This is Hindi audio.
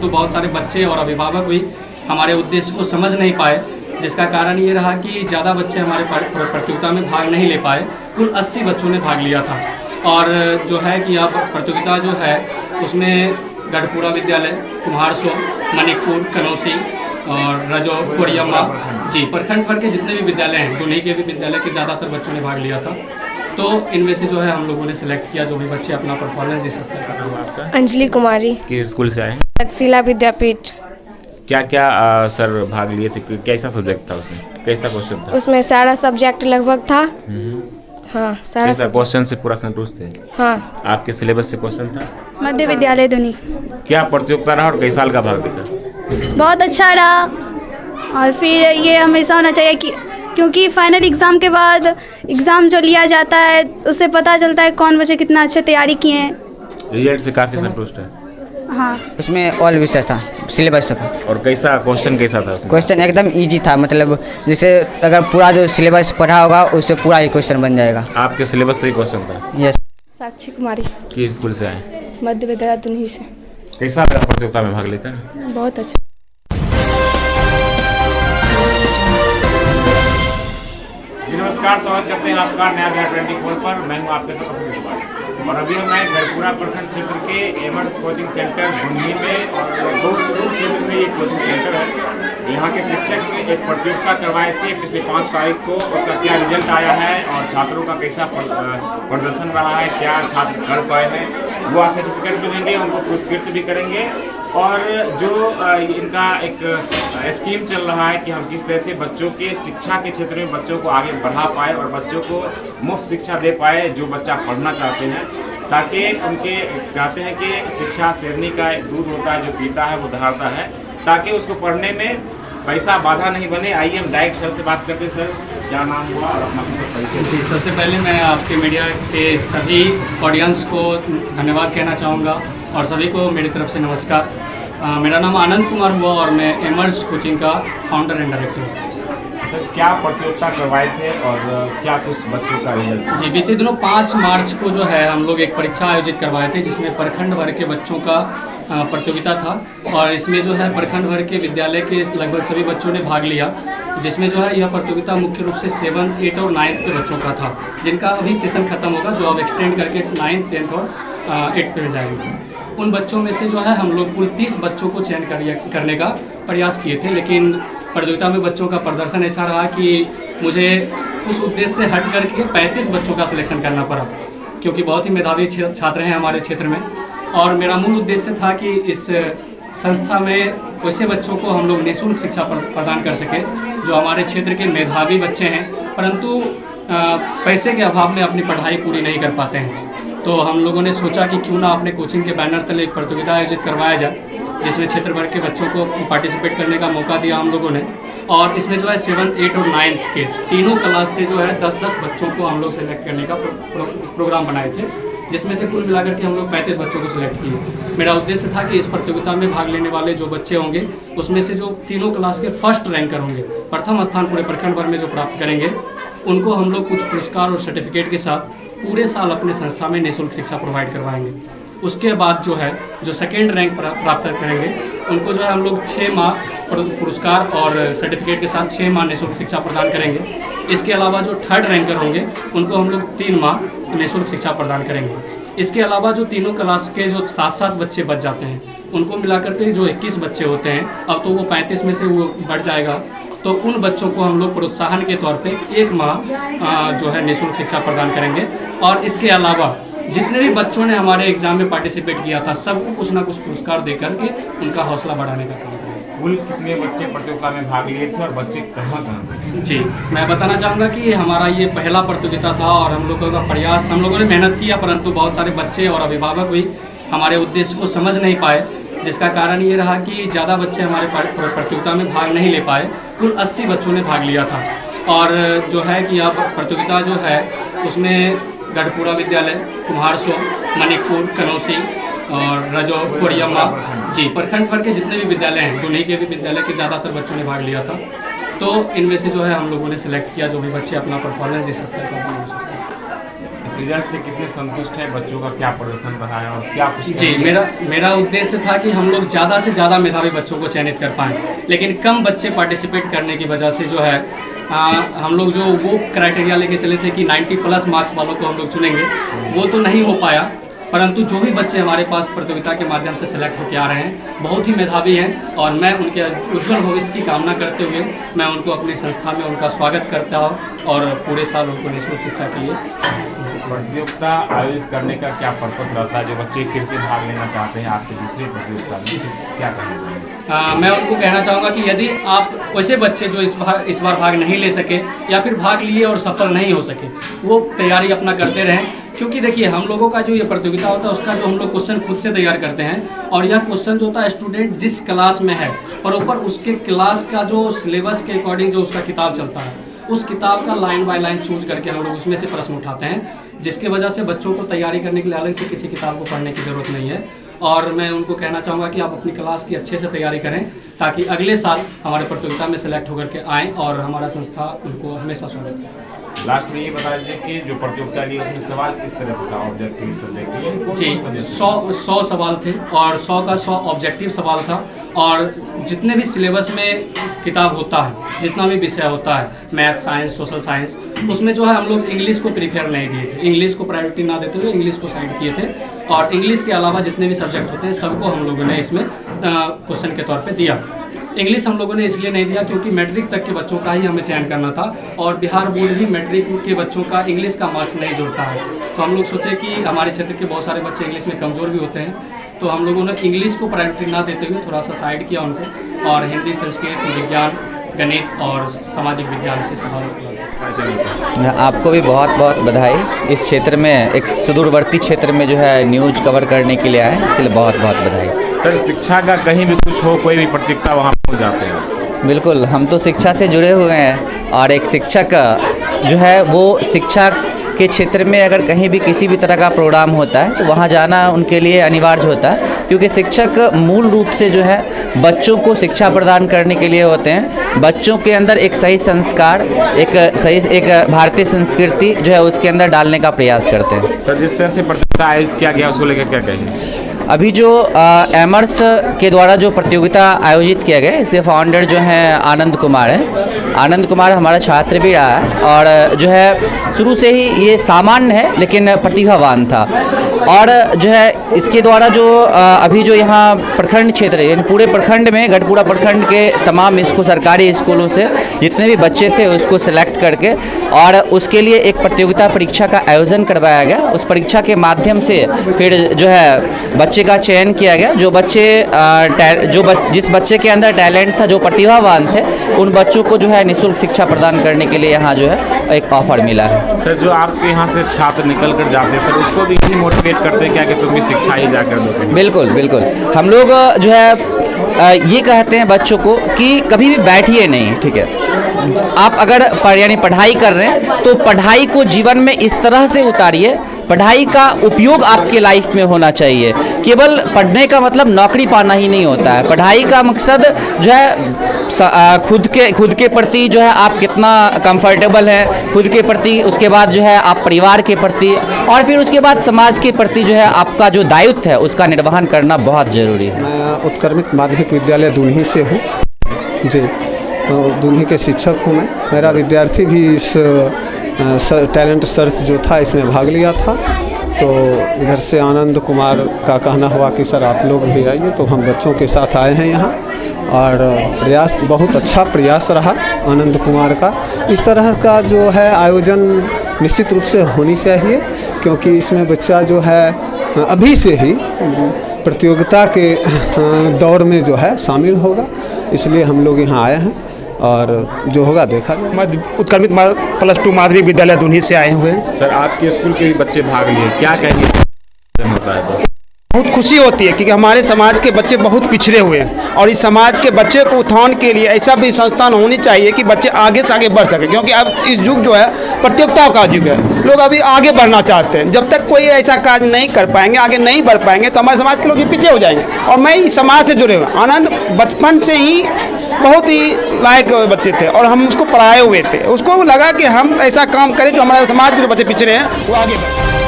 परंतु बहुत सारे बच्चे और अभिभावक भी हमारे उद्देश्य को समझ नहीं पाए, जिसका कारण ये रहा कि ज़्यादा बच्चे हमारे प्रतियोगिता में भाग नहीं ले पाए। कुल 80 बच्चों ने भाग लिया था। और जो है कि अब प्रतियोगिता जो है उसमें गढ़पुरा विद्यालय, कुम्हारसो, मणिकपुर, कनौसी और रजो, कोरियम्मा जी प्रखंड भर के जितने भी विद्यालय हैं, दुनिया के भी विद्यालय के ज़्यादातर बच्चों ने भाग लिया था। तो इनमें से जो है हम लोगों ने सिलेक्ट किया जो भी बच्चे अपना परफॉर्मेंस जिस स्तर का हुआ। आपका? अंजलि कुमारी। किस स्कूल से आए? तक्षशिला विद्यापीठ। क्या क्या सर भाग लिए थे? कैसा सब्जेक्ट था उसमें? कैसा क्वेश्चन था? उसमें सारा सब्जेक्ट लगभग था। हाँ, सारा क्वेश्चन से पूरा संतुष्ट थे? हाँ। आपके सिलेबस से क्वेश्चन था? मध्य विद्यालय धुनी। क्या प्रतियोगिता रहा और कई साल का भाग लेकर? बहुत अच्छा रहा। और फिर ये हमेशा होना चाहिए कि क्योंकि फाइनल एग्ज़ाम के बाद एग्ज़ाम जो लिया जाता है उससे पता चलता है कौन बच्चे कितना अच्छे तैयारी किए हैं। रिजल्ट से काफ़ी संतुष्ट है? हाँ। उसमें ऑल विषय था, सिलेबस था। और कैसा क्वेश्चन कैसा था उसमें? क्वेश्चन एकदम इजी था, मतलब जैसे अगर पूरा जो सिलेबस पढ़ा होगा उससे पूरा ही क्वेश्चन बन जाएगा। आपके सिलेबस से ही क्वेश्चन था? यस। साक्षी कुमारी। किस स्कूल से आए? मध्य विद्यालय धुनी से। कैसा लगा प्रतियोगिता में भाग लेकर? बहुत अच्छा। जी नमस्कार, स्वागत करते हैं आपका नया बिहार 24 पर। मैं हूं आपके साथ अशोक कुमार और अभी मैं गढ़पुरा प्रखंड क्षेत्र के एमर्स कोचिंग सेंटर धुनी में और दो सुदूर क्षेत्र में ये कोचिंग सेंटर है। यहाँ के शिक्षक ने एक प्रतियोगिता करवाए थे पिछले 5 तारीख को। उसका क्या रिजल्ट आया है और छात्रों का कैसा प्रदर्शन रहा है, क्या छात्र कर पाए हैं, वो आज सर्टिफिकेट भी देंगे, उनको पुरस्कृत भी करेंगे। और जो इनका एक स्कीम चल रहा है कि हम किस तरह से बच्चों के शिक्षा के क्षेत्र में बच्चों को आगे बढ़ा पाए और बच्चों को मुफ्त शिक्षा दे पाए जो बच्चा पढ़ना चाहते हैं, ताकि उनके कहते हैं कि शिक्षा शेरनी का एक दूध होता है जो पीता है वो धारता है, ताकि उसको पढ़ने में पैसा बाधा नहीं बने। आइए हम डायरेक्ट सर से बात करते हैं। सर, क्या नाम हुआ और अपना परिचय? जी, सबसे पहले मैं आपके मीडिया के सभी ऑडियंस को धन्यवाद कहना चाहूँगा और सभी को मेरी तरफ से नमस्कार। मेरा नाम आनंद कुमार हुआ और मैं एमर्स कोचिंग का फाउंडर एंड डायरेक्टर हूँ। सर, क्या प्रतियोगिता करवाए थे और क्या कुछ बच्चों का रिजल्ट? जी, बीते दिनों 5 मार्च को जो है हम लोग एक परीक्षा आयोजित करवाए थे जिसमें प्रखंड भर के बच्चों का प्रतियोगिता था। और इसमें जो है प्रखंड भर के विद्यालय के लगभग सभी बच्चों ने भाग लिया, जिसमें जो है यह प्रतियोगिता मुख्य रूप से 7, 8 और 9th के बच्चों का था, जिनका अभी सेशन खत्म होगा, जो अब एक्सटेंड करके 9th, 10th और 8th में जाएंगे। उन बच्चों में से जो है हम लोग कुल 30 बच्चों को चयन करने का प्रयास किए थे, लेकिन प्रतियोगिता में बच्चों का प्रदर्शन ऐसा रहा कि मुझे उस उद्देश्य से हट करके 35 बच्चों का सिलेक्शन करना पड़ा, क्योंकि बहुत ही मेधावी छात्र हैं हमारे क्षेत्र में। और मेरा मूल उद्देश्य था कि इस संस्था में वैसे बच्चों को हम लोग निःशुल्क शिक्षा प्रदान कर सके जो हमारे क्षेत्र के मेधावी बच्चे हैं, परंतु पैसे के अभाव में अपनी पढ़ाई पूरी नहीं कर पाते हैं। तो हम लोगों ने सोचा कि क्यों ना अपने कोचिंग के बैनर तले एक प्रतियोगिता आयोजित करवाया जाए, जिसमें क्षेत्र भर के बच्चों को पार्टिसिपेट करने का मौका दिया हम लोगों ने। और इसमें जो है 7, 8 और 9th के तीनों क्लास से जो है 10-10 बच्चों को हम लोग सेलेक्ट करने का प्रोग्राम बनाए थे, जिसमें से कुल मिलाकर के हम लोग 35 बच्चों को सिलेक्ट किए। मेरा उद्देश्य था कि इस प्रतियोगिता में भाग लेने वाले जो बच्चे होंगे उसमें से जो तीनों क्लास के फर्स्ट रैंकर होंगे, प्रथम स्थान पूरे प्रखंड भर में जो प्राप्त करेंगे, उनको हम लोग कुछ पुरस्कार और सर्टिफिकेट के साथ पूरे साल अपने संस्था में निःशुल्क शिक्षा प्रोवाइड करवाएंगे। उसके बाद जो है जो सेकेंड रैंक प्राप्त करेंगे उनको जो है हम लोग 6 माह पुरस्कार और सर्टिफिकेट के साथ 6 माह निःशुल्क शिक्षा प्रदान करेंगे। इसके अलावा जो थर्ड रैंकर होंगे उनको हम लोग 3 माह निःशुल्क शिक्षा प्रदान करेंगे। इसके अलावा जो तीनों क्लास के जो 7-7 बच्चे बच जाते हैं उनको मिलाकर के जो 21 बच्चे होते हैं, अब तो वो 35 में से वो बढ़ जाएगा, तो उन बच्चों को हम लोग प्रोत्साहन के तौर पे 1 माह जो है निःशुल्क शिक्षा प्रदान करेंगे। और इसके अलावा जितने भी बच्चों ने हमारे एग्जाम में पार्टिसिपेट किया था सबको कुछ ना कुछ पुरस्कार दे करके उनका हौसला बढ़ाने का काम करेंगे। कुल कितने बच्चे प्रतियोगिता में भाग लिए थे और बच्चे कहाँ थे? जी, मैं बताना चाहूँगा कि हमारा ये पहला प्रतियोगिता था और हम लोगों का प्रयास, हम लोगों ने मेहनत किया, परंतु बहुत सारे बच्चे और अभिभावक भी हमारे उद्देश्य को समझ नहीं पाए, जिसका कारण ये रहा कि ज़्यादा बच्चे हमारे प्रतियोगिता में भाग नहीं ले पाए। कुल 80 बच्चों ने भाग लिया था। और जो है कि अब प्रतियोगिता जो है उसमें गढ़पुरा विद्यालय, कुम्हारसो, मणिकपुर, कनौसी और रजो, कोरियम्मा जी प्रखंड भर के जितने भी विद्यालय हैं, दुनिया के भी विद्यालय के ज़्यादातर बच्चों ने भाग लिया था। तो इनमें से जो है हम लोगों ने सिलेक्ट किया जो भी बच्चे अपना परफॉर्मेंस जिस स्तर का इस रिजल्ट से कितने संतुष्ट हैं, बच्चों का क्या प्रदर्शन रहा है और क्या कुछ जी, मेरा उद्देश्य था कि हम लोग ज़्यादा से ज़्यादा मेधावी बच्चों को चयनित कर पाएँ, लेकिन कम बच्चे पार्टिसिपेट करने की वजह से जो है हम लोग जो वो क्राइटेरिया लेके चले थे कि 90+ मार्क्स वालों को हम लोग चुनेंगे, वो तो नहीं हो पाया। परंतु जो भी बच्चे हमारे पास प्रतियोगिता के माध्यम से सिलेक्ट होकर आ रहे हैं बहुत ही मेधावी हैं और मैं उनके उज्जवल भविष्य की कामना करते हुए मैं उनको अपनी संस्था में उनका स्वागत करता हूँ और पूरे साल उनको निःशुल्क शिक्षा के लिए। प्रतियोगिता आयोजित करने का क्या पर्पस रहता है? जो बच्चे फिर से भाग लेना चाहते हैं आपकी दूसरी प्रतियोगिता में, क्या कहना चाहेंगे? मैं उनको कहना चाहूँगा कि यदि आप वैसे बच्चे जो इस बार भाग नहीं ले सके या फिर भाग लिए और सफल नहीं हो सके, वो तैयारी अपना करते रहें, क्योंकि देखिए हम लोगों का जो ये प्रतियोगिता होता है उसका जो हम लोग क्वेश्चन खुद से तैयार करते हैं और यह क्वेश्चन जो होता है स्टूडेंट जिस क्लास में है और ऊपर उसके क्लास का जो सिलेबस के अकॉर्डिंग जो उसका किताब चलता है उस किताब का लाइन बाय लाइन चूज करके हम लोग उसमें से प्रश्न उठाते हैं, जिसके वजह से बच्चों को तैयारी करने के लिए अलग से किसी किताब को पढ़ने की ज़रूरत नहीं है। और मैं उनको कहना चाहूँगा कि आप अपनी क्लास की अच्छे से तैयारी करें ताकि अगले साल हमारे प्रतियोगिता में सेलेक्ट होकर के आएँ और हमारा संस्था उनको हमेशा स्वागत करे। लास्ट में ये बता दीजिए कि जो प्रतियोगिता ली उसमें सवाल किस तरह से था? ऑब्जेक्टिव सब्जेक्टिव जी, 100 सवाल थे और 100 का 100 ऑब्जेक्टिव सवाल था और जितने भी सिलेबस में किताब होता है, जितना भी विषय होता है, मैथ, साइंस, सोशल साइंस, उसमें जो है हम लोग इंग्लिश को प्रीफर नहीं दिए थे, इंग्लिश को प्रायोरिटी ना देते हुए इंग्लिश को साइड किए थे और इंग्लिश के अलावा जितने भी सब्जेक्ट होते हैं सबको हम लोगों ने इसमें क्वेश्चन के तौर पे दिया। इंग्लिश हम लोगों ने इसलिए नहीं दिया क्योंकि मैट्रिक तक के बच्चों का ही हमें चयन करना था और बिहार बोर्ड भी मैट्रिक के बच्चों का इंग्लिश का मार्क्स नहीं जोड़ता है, तो हम लोग सोचे कि हमारे क्षेत्र के बहुत सारे बच्चे इंग्लिश में कमज़ोर भी होते हैं, तो हम लोगों ने इंग्लिश को प्रायोरिटी ना देते हुए थोड़ा सा साइड किया उनको और हिंदी, संस्कृत, विज्ञान, गणित और सामाजिक विज्ञान से सवाल। आपको भी बहुत बहुत बधाई। इस क्षेत्र में एक सुदूरवर्ती क्षेत्र में जो है न्यूज़ कवर करने के लिए आए, इसके लिए बहुत बहुत बधाई। सर, शिक्षा का कहीं भी कुछ हो, कोई भी प्रतियोगिता वहाँ पहुँच जाते हैं? बिल्कुल, हम तो शिक्षा से जुड़े हुए हैं और एक शिक्षक जो है वो शिक्षा के क्षेत्र में अगर कहीं भी किसी भी तरह का प्रोग्राम होता है तो वहाँ जाना उनके लिए अनिवार्य होता है, क्योंकि शिक्षक मूल रूप से जो है बच्चों को शिक्षा प्रदान करने के लिए होते हैं। बच्चों के अंदर एक सही संस्कार, एक भारतीय संस्कृति जो है उसके अंदर डालने का प्रयास करते हैं। सर, जिस तरह से प्रतियोगिता आयोजित किया गया उसको लेकर क्या कहेंगे? अभी जो एमर्स के द्वारा जो प्रतियोगिता आयोजित किया गया इसके फाउंडर जो हैं आनंद कुमार हैं। आनंद कुमार हमारा छात्र भी रहा है और जो है शुरू से ही ये सामान्य है लेकिन प्रतिभावान था और जो है इसके द्वारा जो अभी जो यहाँ प्रखंड क्षेत्र है यानी पूरे प्रखंड में गढ़पुरा प्रखंड के तमाम सरकारी स्कूलों से जितने भी बच्चे थे उसको सिलेक्ट करके और उसके लिए एक प्रतियोगिता परीक्षा का आयोजन करवाया गया। उस परीक्षा के माध्यम से फिर जो है बच्चे का चयन किया गया। जो बच्चे जिस बच्चे के अंदर टैलेंट था, जो प्रतिभावान थे, उन बच्चों को जो है निःशुल्क शिक्षा प्रदान करने के लिए यहाँ जो है एक ऑफर मिला है। सर, जो आपके यहाँ से छात्र निकल कर जाते हैं सर, उसको भी यही मोटिवेट करते हैं क्या कि तुम भी शिक्षा ही जाकर दो? बिल्कुल बिल्कुल, हम लोग जो है ये कहते हैं बच्चों को कि कभी भी बैठिए नहीं, ठीक है। आप अगर यानी पढ़ाई कर रहे हैं तो पढ़ाई को जीवन में इस तरह से उतारिए, पढ़ाई का उपयोग आपके लाइफ में होना चाहिए। केवल पढ़ने का मतलब नौकरी पाना ही नहीं होता है। पढ़ाई का मकसद जो है खुद के प्रति जो है आप कितना कंफर्टेबल हैं खुद के प्रति, उसके बाद जो है आप परिवार के प्रति और फिर उसके बाद समाज के प्रति जो है आपका जो दायित्व है उसका निर्वहन करना बहुत ज़रूरी है। मैं उत्क्रमित माध्यमिक विद्यालय दून्ही से हूँ जी, तो दून्ही के शिक्षक हूँ मैं। मेरा विद्यार्थी भी इस टैलेंट सर्च जो था इसमें भाग लिया था, तो इधर से आनंद कुमार का कहना हुआ कि सर आप लोग भी आइए, तो हम बच्चों के साथ आए हैं यहाँ और प्रयास बहुत अच्छा प्रयास रहा आनंद कुमार का। इस तरह का जो है आयोजन निश्चित रूप से होनी चाहिए, क्योंकि इसमें बच्चा जो है अभी से ही प्रतियोगिता के दौर में जो है शामिल होगा, इसलिए हम लोग यहाँ आए हैं और जो होगा देखा जाए। मैं उत्क्रमित +2 माध्यमिक विद्यालय दून्ही से आए हुए हैं। सर, आपके स्कूल के भी बच्चे भाग लिए, क्या कहेंगे? होता है बहुत खुशी होती है क्योंकि हमारे समाज के बच्चे बहुत पिछड़े हुए हैं और इस समाज के बच्चे को उत्थान के लिए ऐसा भी संस्थान होनी चाहिए कि बच्चे आगे से आगे बढ़ सके, क्योंकि अब इस युग जो है प्रतियोगिताओं का युग है। लोग अभी आगे बढ़ना चाहते हैं, जब तक कोई ऐसा कार्य नहीं कर पाएंगे, आगे नहीं बढ़ पाएंगे तो हमारे समाज के लोग भी पीछे हो जाएंगे। और मैं इस समाज से जुड़े हुए, आनंद बचपन से ही बहुत ही लायक बच्चे थे और हम उसको पढ़ाए हुए थे। उसको लगा कि हम ऐसा काम करें जो हमारे समाज के जो बच्चे पिछड़े हैं वो आगे बढ़ें।